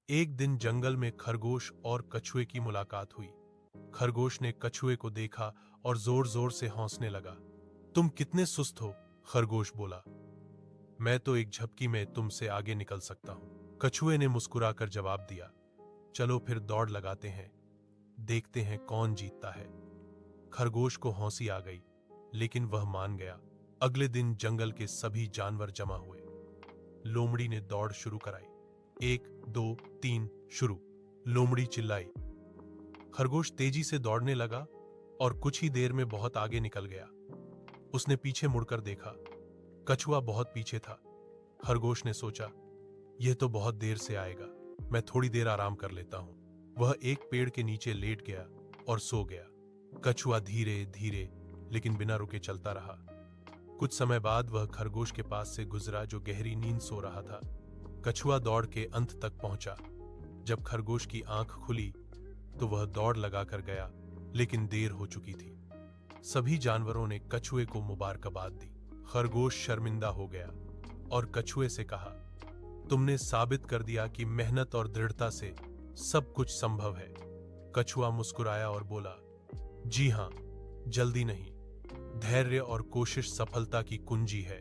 एक दिन जंगल में खरगोश और कछुए की मुलाकात हुई। खरगोश ने कछुए को देखा और जोर जोर से हौंसने लगा। तुम कितने सुस्त हो, खरगोश बोला। मैं तो एक झपकी में तुमसे आगे निकल सकता हूं, कछुए ने मुस्कुराकर जवाब दिया। चलो फिर दौड़ लगाते हैं, देखते हैं कौन जीतता है। खरगोश को हौंसी आ गई, लेकिन वह मान गया। अगले दिन जंगल के सभी जानवर जमा हुए। लोमड़ी ने दौड़ शुरू कराई। 1 2 3 शुरू, लोमड़ी चिल्लाई। खरगोश तेजी से दौड़ने लगा और कुछ ही देर में बहुत आगे निकल गया। उसने पीछे मुड़कर देखा, कछुआ बहुत पीछे था। खरगोश ने सोचा, यह तो बहुत देर से आएगा, मैं थोड़ी देर आराम कर लेता हूं। वह एक पेड़ के नीचे लेट गया और सो गया। कछुआ धीरे धीरे लेकिन बिना रुके चलता रहा। कुछ समय बाद वह खरगोश के पास से गुजरा जो गहरी नींद सो रहा था। कछुआ दौड़ के अंत तक पहुंचा। जब खरगोश की आंख खुली तो वह दौड़ लगाकर गया, लेकिन देर हो चुकी थी। सभी जानवरों ने कछुए को मुबारकबाद दी। खरगोश शर्मिंदा हो गया और कछुए से कहा, तुमने साबित कर दिया कि मेहनत और दृढ़ता से सब कुछ संभव है। कछुआ मुस्कुराया और बोला, जी हां, जल्दी नहीं, धैर्य और कोशिश सफलता की कुंजी है।